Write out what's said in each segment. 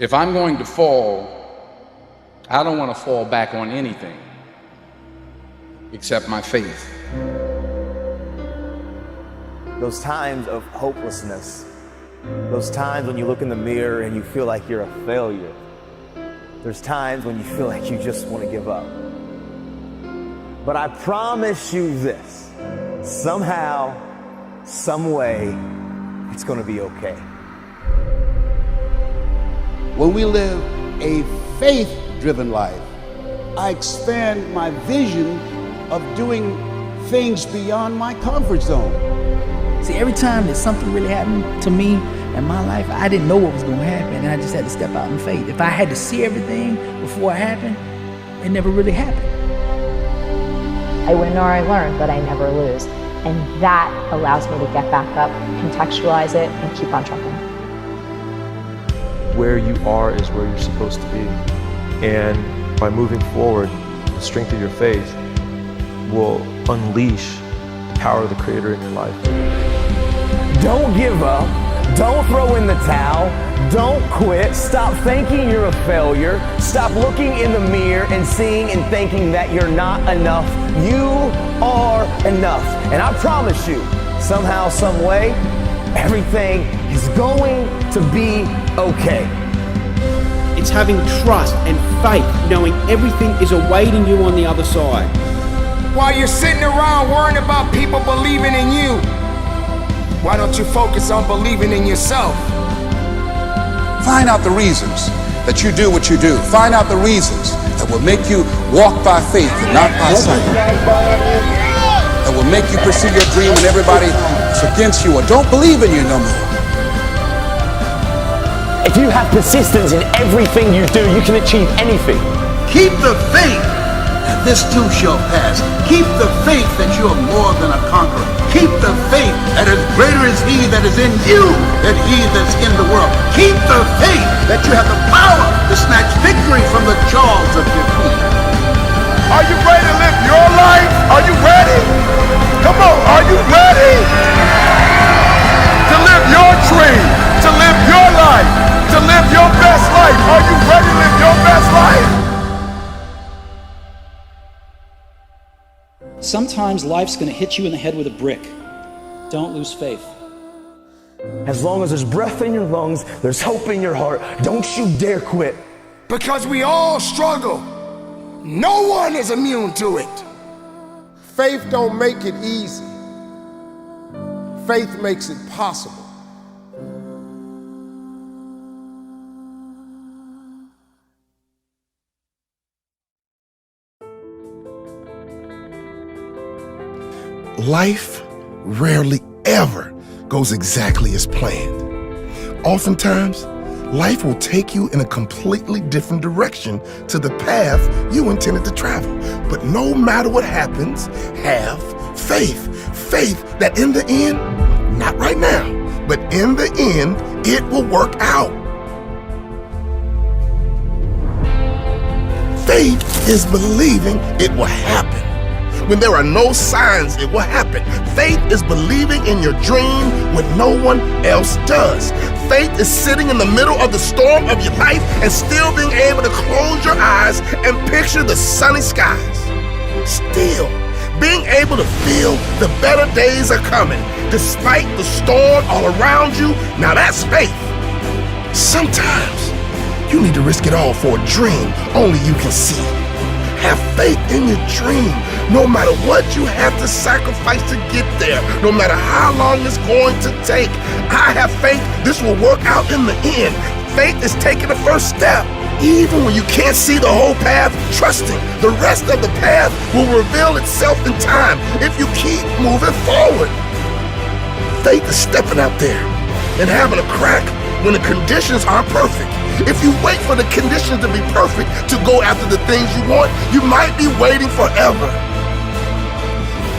If I'm going to fall, I don't want to fall back on anything except my faith. Those times of hopelessness, those times when you look in the mirror and you feel like you're a failure. There's times when you feel like you just want to give up. But I promise you this, somehow, some way, it's going to be okay. When we live a faith-driven life, I expand my vision of doing things beyond my comfort zone. See, every time that something really happened to me in my life, I didn't know what was going to happen, and I just had to step out in faith. If I had to see everything before it happened, it never really happened. I win or I learn, but I never lose. And that allows me to get back up, contextualize it, and keep on trucking. Where you are is where you're supposed to be. And by moving forward, the strength of your faith will unleash the power of the Creator in your life. Don't give up. Don't throw in the towel. Don't quit. Stop thinking you're a failure. Stop looking in the mirror and seeing and thinking that you're not enough. You are enough. And I promise you, somehow, some way, everything is going to be okay. It's having trust and faith, knowing everything is awaiting you on the other side. While you're sitting around worrying about people believing in you, why don't you focus on believing in yourself? Find out the reasons that you do what you do. Find out the reasons that will make you walk by faith and not by sight. That will make you pursue your dream when everybody is against you or don't believe in you no more. If you have persistence in everything you do, you can achieve anything. Keep the faith that this too shall pass. Keep the faith that you are more than a conqueror. Keep the faith that is greater is he that is in you than he that's in the world. Keep the faith that you have the power to snatch victory from the jaws of defeat. Are you ready to live your life? Are you ready? Come on, are you ready? To live your dream, to live your life, to live your best life. Are you ready to live your best life? Sometimes life's going to hit you in the head with a brick. Don't lose faith. As long as there's breath in your lungs, there's hope in your heart. Don't you dare quit. Because we all struggle. No one is immune to it. Faith don't make it easy. Faith makes it possible. Life rarely ever goes exactly as planned. Oftentimes, life will take you in a completely different direction to the path you intended to travel. But no matter what happens, have faith. Faith that in the end, not right now, but in the end, it will work out. Faith is believing it will happen. When there are no signs, it will happen. Faith is believing in your dream when no one else does. Faith is sitting in the middle of the storm of your life and still being able to close your eyes and picture the sunny skies. Still being able to feel the better days are coming despite the storm all around you. Now that's faith. Sometimes you need to risk it all for a dream only you can see. Have faith in your dream, no matter what you have to sacrifice to get there, no matter how long it's going to take. I have faith this will work out in the end. Faith is taking the first step. Even when you can't see the whole path, trusting the rest of the path will reveal itself in time if you keep moving forward. Faith is stepping out there and having a crack when the conditions aren't perfect. If you wait for the conditions to be perfect to go after the things you want, you might be waiting forever.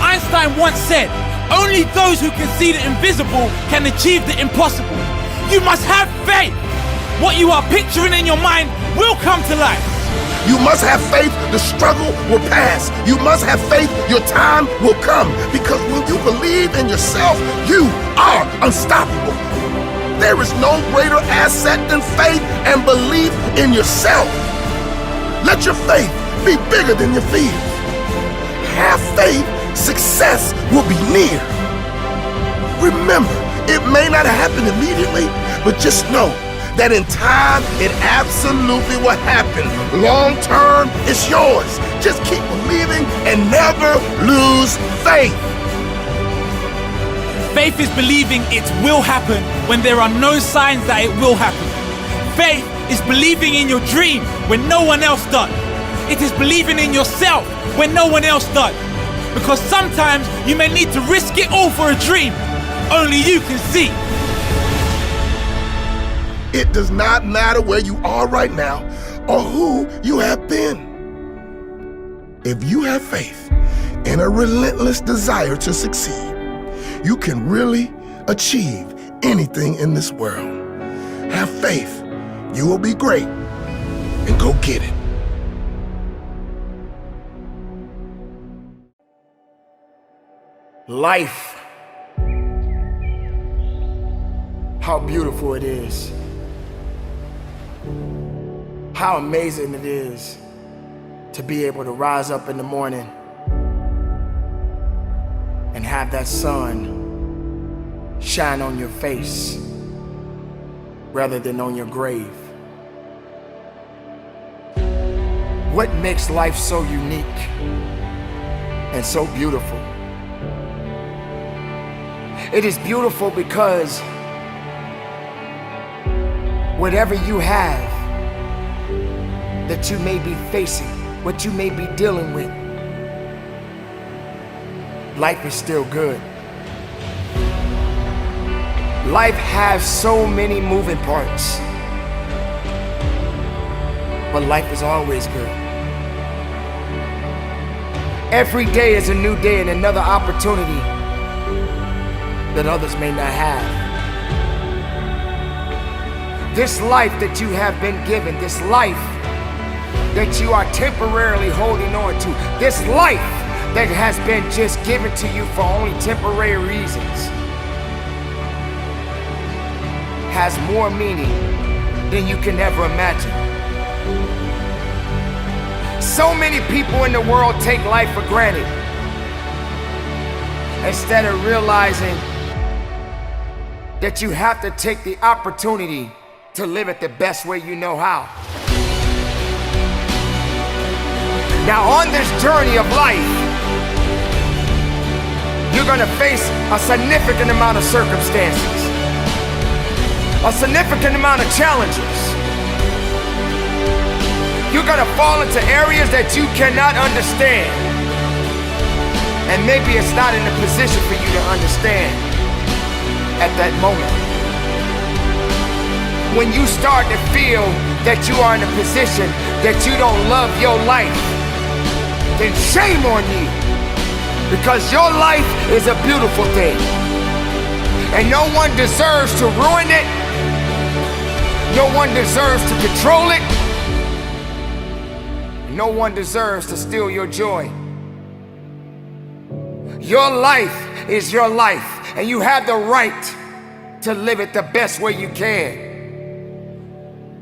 Einstein once said, only those who can see the invisible can achieve the impossible. You must have faith. What you are picturing in your mind will come to life. You must have faith the struggle will pass. You must have faith your time will come. Because when you believe in yourself, you are unstoppable. There is no greater asset than faith and belief in yourself. Let your faith be bigger than your fears. Have faith, success will be near. Remember, it may not happen immediately, but just know that in time, it absolutely will happen. Long term, it's yours. Just keep believing and never lose faith. Faith is believing it will happen when there are no signs that it will happen. Faith is believing in your dream when no one else does. It is believing in yourself when no one else does. Because sometimes you may need to risk it all for a dream only you can see. It does not matter where you are right now or who you have been. If you have faith and a relentless desire to succeed, you can really achieve anything in this world. Have faith, you will be great, and go get it. Life. How beautiful it is. How amazing it is to be able to rise up in the morning and have that sun shine on your face rather than on your grave. What makes life so unique and so beautiful? It is beautiful because whatever you have that you may be facing, what you may be dealing with, life is still good. Life has so many moving parts, but life is always good. Every day is a new day and another opportunity that others may not have. This life that you have been given, this life that you are temporarily holding on to, this life that has been just given to you for only temporary reasons, has more meaning than you can ever imagine. So many people in the world take life for granted instead of realizing that you have to take the opportunity to live it the best way you know how. Now on this journey of life, you're gonna face a significant amount of circumstances, a significant amount of challenges. You're gonna fall into areas that you cannot understand. And maybe it's not in a position for you to understand at that moment. When you start to feel that you are in a position that you don't love your life, then shame on you. Because your life is a beautiful thing. And no one deserves to ruin it. No one deserves to control it. No one deserves to steal your joy. Your life is your life, and you have the right to live it the best way you can.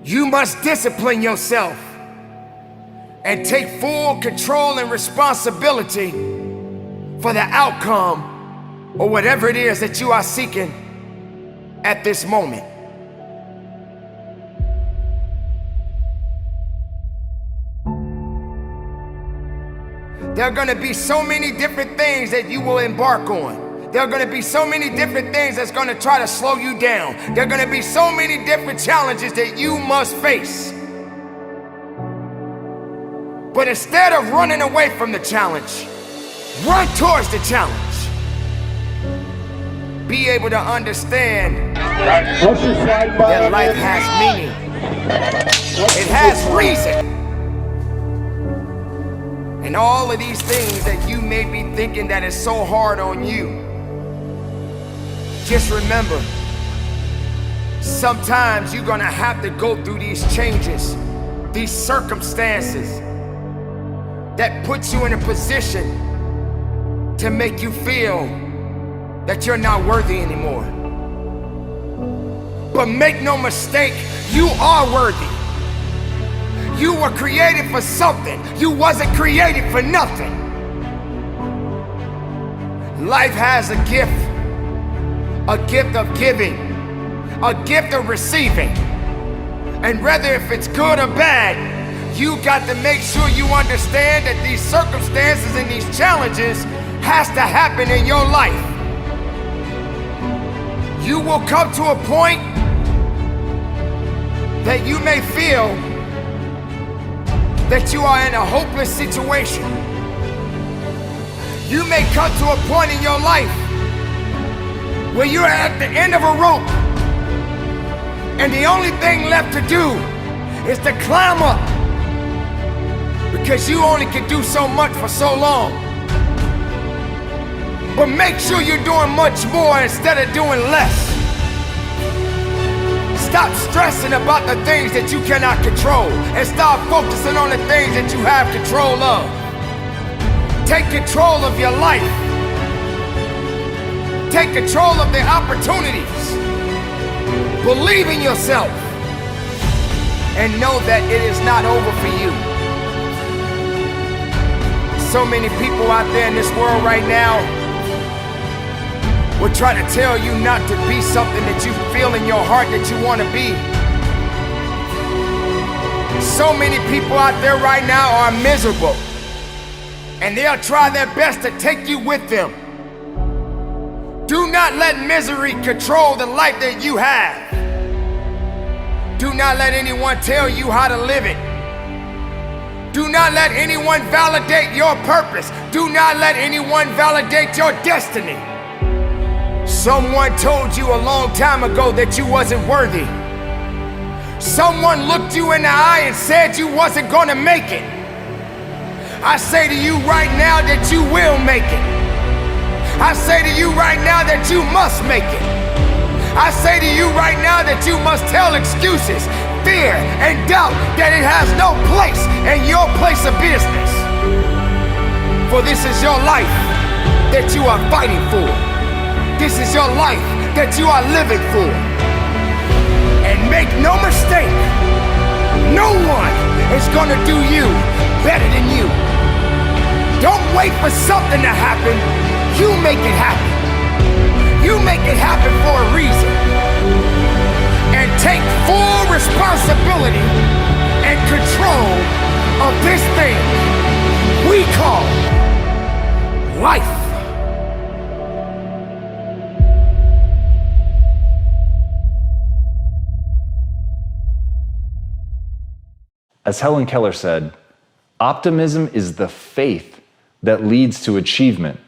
You must discipline yourself and take full control and responsibility for the outcome or whatever it is that you are seeking at this moment. There are gonna be so many different things that you will embark on. There are gonna be so many different things that's gonna try to slow you down. There are gonna be so many different challenges that you must face. But instead of running away from the challenge, run towards the challenge. Be able to understand that life has meaning. It has reason. And all of these things that you may be thinking that is so hard on you, just remember, sometimes you're gonna have to go through these changes, these circumstances that puts you in a position to make you feel that you're not worthy anymore. But make no mistake, you are worthy. You were created for something. You wasn't created for nothing. Life has a gift of giving, a gift of receiving. And whether if it's good or bad, you got to make sure you understand that these circumstances and these challenges has to happen in your life. You will come to a point that you may feel that you are in a hopeless situation. You may come to a point in your life where you're at the end of a rope and the only thing left to do is to climb up, because you only can do so much for so long. But make sure you're doing much more instead of doing less. Stop stressing about the things that you cannot control and start focusing on the things that you have control of. Take control of your life. Take control of the opportunities. Believe in yourself and know that it is not over for you. So many people out there in this world right now will try to tell you not to be something that you feel in your heart that you want to be. So many people out there right now are miserable, and they'll try their best to take you with them. Do not let misery control the life that you have. Do not let anyone tell you how to live it. Do not let anyone validate your purpose. Do not let anyone validate your destiny. Someone told you a long time ago that you wasn't worthy. Someone looked you in the eye and said you wasn't gonna make it. I say to you right now that you will make it. I say to you right now that you must make it. I say to you right now that you must tell excuses, fear, and doubt that it has no place in your place of business. For this is your life that you are fighting for. This is your life that you are living for. And make no mistake, no one is gonna do you better than you. Don't wait for something to happen. You make it happen. You make it happen for a reason. And take full responsibility and control of this thing we call life. As Helen Keller said, optimism is the faith that leads to achievement.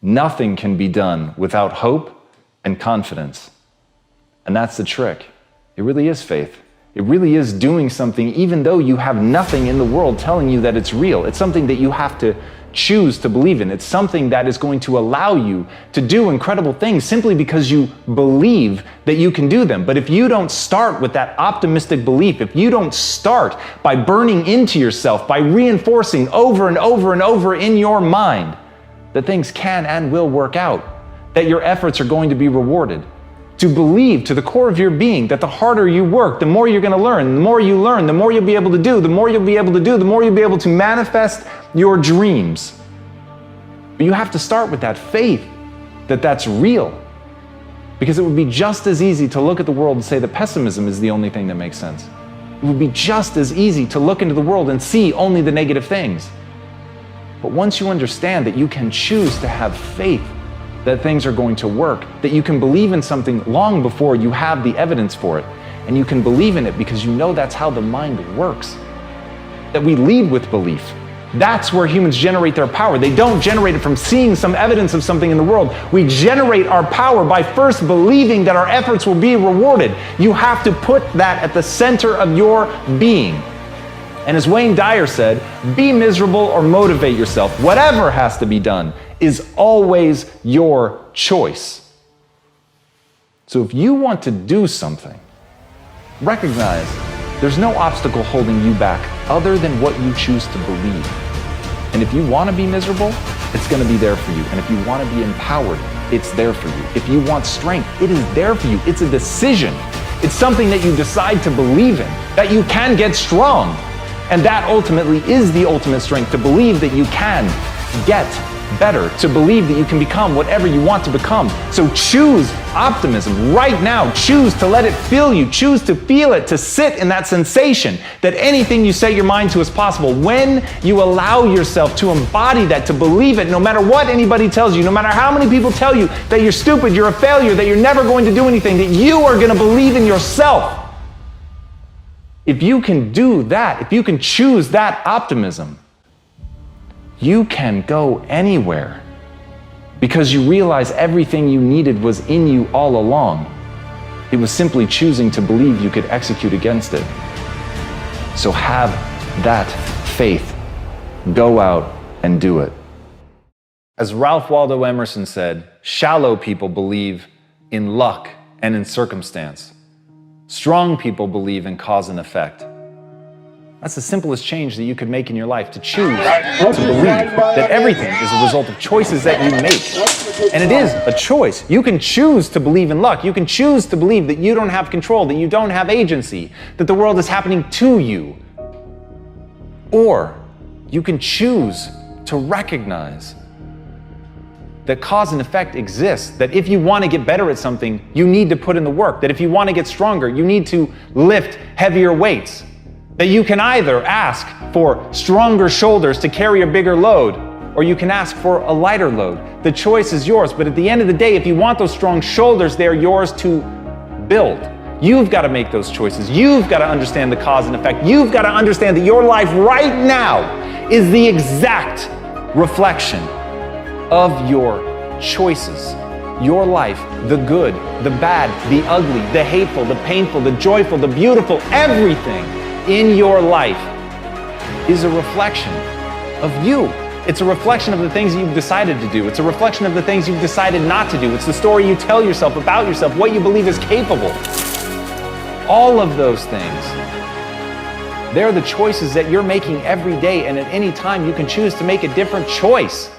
Nothing can be done without hope and confidence. And that's the trick. It really is faith. It really is doing something even though you have nothing in the world telling you that it's real. It's something that you have to choose to believe in. It's something that is going to allow you to do incredible things simply because you believe that you can do them. But if you don't start with that optimistic belief, if you don't start by burning into yourself, by reinforcing over and over and over in your mind that things can and will work out, that your efforts are going to be rewarded, to believe to the core of your being that the harder you work, the more you're going to learn. The more you learn, the more you'll be able to do. The more you'll be able to do, the more you'll be able to manifest your dreams. But you have to start with that faith that that's real. Because it would be just as easy to look at the world and say that pessimism is the only thing that makes sense. It would be just as easy to look into the world and see only the negative things. But once you understand that you can choose to have faith that things are going to work, that you can believe in something long before you have the evidence for it, and you can believe in it because you know that's how the mind works, that we lead with belief. That's where humans generate their power. They don't generate it from seeing some evidence of something in the world. We generate our power by first believing that our efforts will be rewarded. You have to put that at the center of your being. And as Wayne Dyer said, be miserable or motivate yourself. Whatever has to be done is always your choice. So if you want to do something, recognize there's no obstacle holding you back other than what you choose to believe. And if you want to be miserable, it's going to be there for you. And if you want to be empowered, it's there for you. If you want strength, it is there for you. It's a decision. It's something that you decide to believe in, that you can get strong. And that ultimately is the ultimate strength, to believe that you can get better, to believe that you can become whatever you want to become. So choose optimism right now. Choose to let it fill you. Choose to feel it, to sit in that sensation that anything you set your mind to is possible. When you allow yourself to embody that, to believe it, no matter what anybody tells you, no matter how many people tell you that you're stupid, you're a failure, that you're never going to do anything, that you are going to believe in yourself. If you can do that, if you can choose that optimism, you can go anywhere because you realize everything you needed was in you all along. It was simply choosing to believe you could execute against it. So have that faith. Go out and do it. As Ralph Waldo Emerson said, shallow people believe in luck and in circumstance. Strong people believe in cause and effect. That's the simplest change that you could make in your life, to choose to believe that everything is a result of choices that you make. And it is a choice. You can choose to believe in luck. You can choose to believe that you don't have control, that you don't have agency, that the world is happening to you. Or you can choose to recognize that cause and effect exists, that if you want to get better at something, you need to put in the work, that if you want to get stronger, you need to lift heavier weights. That you can either ask for stronger shoulders to carry a bigger load, or you can ask for a lighter load. The choice is yours, but at the end of the day, if you want those strong shoulders, they're yours to build. You've got to make those choices. You've got to understand the cause and effect. You've got to understand that your life right now is the exact reflection of your choices. Your life, the good, the bad, the ugly, the hateful, the painful, the joyful, the beautiful, everything in your life is a reflection of you. It's a reflection of the things you've decided to do. It's a reflection of the things you've decided not to do. It's the story you tell yourself about yourself, what you believe is capable. All of those things, they're the choices that you're making every day, and at any time you can choose to make a different choice.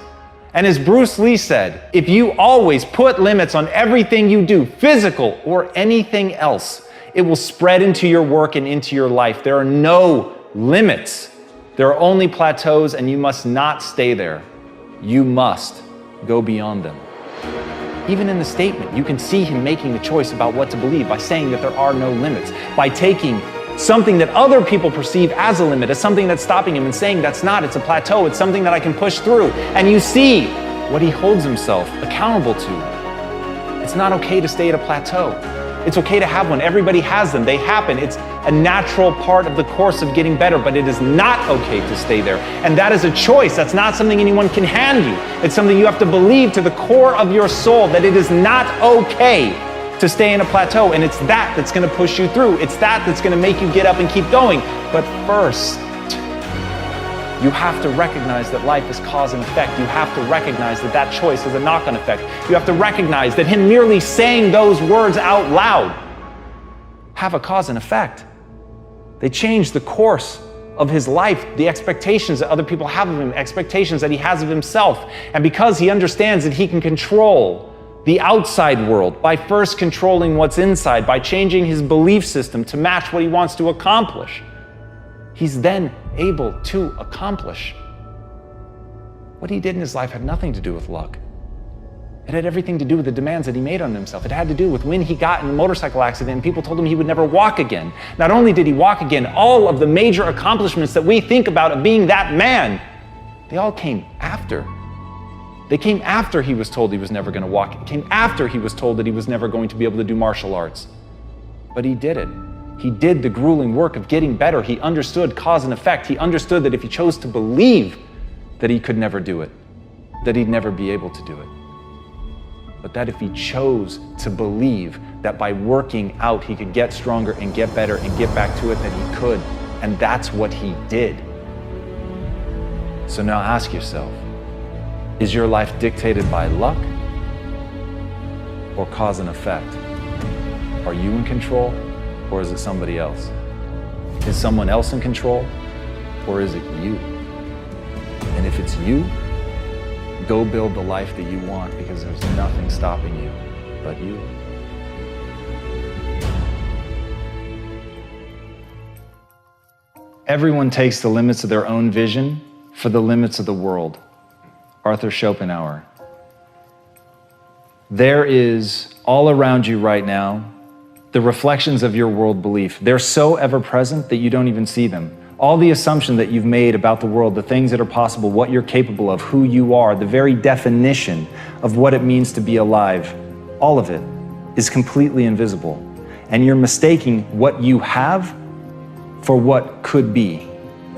And as Bruce Lee said, if you always put limits on everything you do, physical or anything else, it will spread into your work and into your life. There are no limits. There are only plateaus, and you must not stay there. You must go beyond them. Even in the statement, you can see him making the choice about what to believe by saying that there are no limits, by taking something that other people perceive as a limit, as something that's stopping him, and saying that's not, it's a plateau, it's something that I can push through. And you see what he holds himself accountable to. It's not okay to stay at a plateau. It's okay to have one. Everybody has them. They happen. It's a natural part of the course of getting better, but it is not okay to stay there. And that is a choice. That's not something anyone can hand you. It's something you have to believe to the core of your soul, that it is not okay to stay in a plateau. And it's that that's going to push you through. It's that that's going to make you get up and keep going. But first, you have to recognize that life is cause and effect. You have to recognize that that choice has a knock-on effect. You have to recognize that him merely saying those words out loud have a cause and effect. They change the course of his life, the expectations that other people have of him, expectations that he has of himself. And because he understands that he can control the outside world by first controlling what's inside, by changing his belief system to match what he wants to accomplish, he's then able to accomplish. What he did in his life had nothing to do with luck. It had everything to do with the demands that he made on himself. It had to do with when he got in a motorcycle accident and people told him he would never walk again. Not only did he walk again, all of the major accomplishments that we think about of being that man, they all came after. They came after he was told he was never going to walk. It came after he was told that he was never going to be able to do martial arts. But he did it. He did the grueling work of getting better. He understood cause and effect. He understood that if he chose to believe that he could never do it, that he'd never be able to do it. But that if he chose to believe that by working out he could get stronger and get better and get back to it, that he could. And that's what he did. So now ask yourself, is your life dictated by luck or cause and effect? Are you in control? Or is it somebody else? Is someone else in control? Or is it you? And if it's you, go build the life that you want, because there's nothing stopping you but you. Everyone takes the limits of their own vision for the limits of the world. Arthur Schopenhauer. There is all around you right now the reflections of your world belief. They're so ever present that you don't even see them. All the assumption that you've made about the world, the things that are possible, what you're capable of, who you are, the very definition of what it means to be alive, all of it is completely invisible. And you're mistaking what you have for what could be.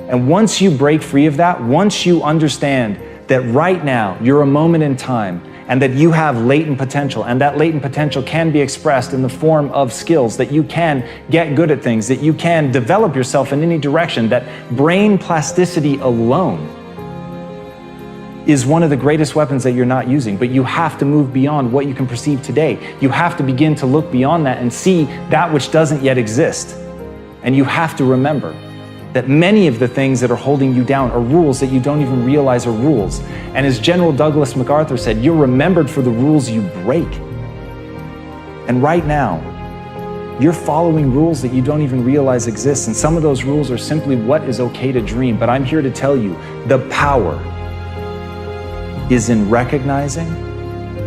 And once you break free of that, once you understand that right now you're a moment in time and that you have latent potential, and that latent potential can be expressed in the form of skills, that you can get good at things, that you can develop yourself in any direction, that brain plasticity alone is one of the greatest weapons that you're not using. But you have to move beyond what you can perceive today. You have to begin to look beyond that and see that which doesn't yet exist. And you have to remember that many of the things that are holding you down are rules that you don't even realize are rules. And as General Douglas MacArthur said, you're remembered for the rules you break. And right now, you're following rules that you don't even realize exist. And some of those rules are simply what is okay to dream. But I'm here to tell you, the power is in recognizing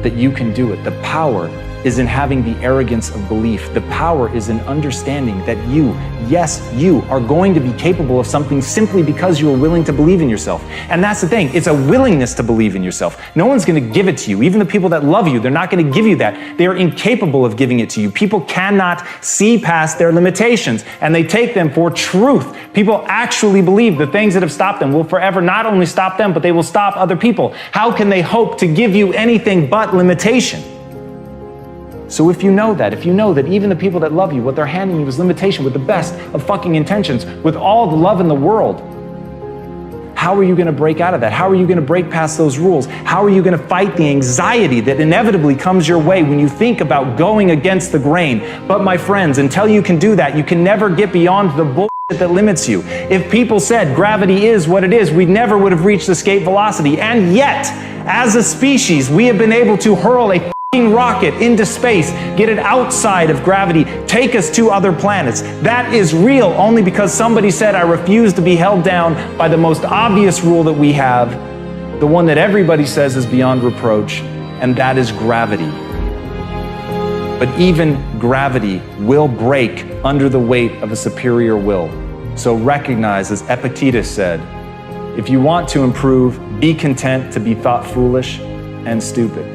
that you can do it. The power is in having the arrogance of belief. The power is in understanding that you, yes, you are going to be capable of something simply because you are willing to believe in yourself. And that's the thing, it's a willingness to believe in yourself. No one's gonna give it to you. Even the people that love you, they're not gonna give you that. They are incapable of giving it to you. People cannot see past their limitations, and they take them for truth. People actually believe the things that have stopped them will forever not only stop them, but they will stop other people. How can they hope to give you anything but limitation? So if you know that even the people that love you, what they're handing you is limitation with the best of fucking intentions, with all the love in the world, how are you gonna break out of that? How are you gonna break past those rules? How are you gonna fight the anxiety that inevitably comes your way when you think about going against the grain? But my friends, until you can do that, you can never get beyond the bullshit that limits you. If people said gravity is what it is, we never would have reached escape velocity. And yet, as a species, we have been able to hurl a rocket into space, get it outside of gravity, take us to other planets. That is real only because somebody said, I refuse to be held down by the most obvious rule that we have, the one that everybody says is beyond reproach, and that is gravity. But even gravity will break under the weight of a superior will. So recognize, as Epictetus said, if you want to improve, be content to be thought foolish and stupid.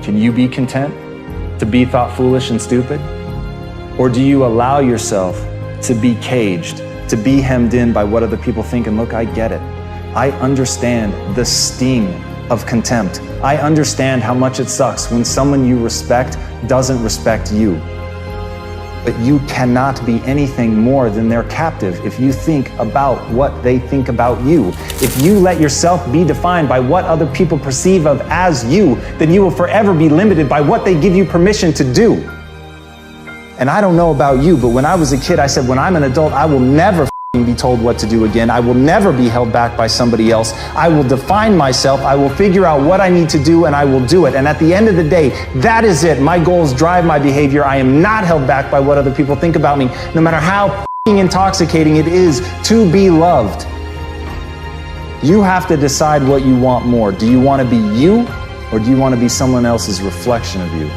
Can you be content to be thought foolish and stupid? Or do you allow yourself to be caged, to be hemmed in by what other people think? And look, I get it. I understand the sting of contempt. I understand how much it sucks when someone you respect doesn't respect you. But you cannot be anything more than their captive if you think about what they think about you. If you let yourself be defined by what other people perceive of as you, then you will forever be limited by what they give you permission to do. And I don't know about you, but when I was a kid, I said, when I'm an adult, I will never be told what to do again. I will never be held back by somebody else. I will define myself. I will figure out what I need to do, and I will do it. And at the end of the day, that is it. My goals drive my behavior. I am not held back by what other people think about me, no matter how intoxicating it is to be loved. You have to decide what you want more. Do you want to be you, or do you want to be someone else's reflection of you?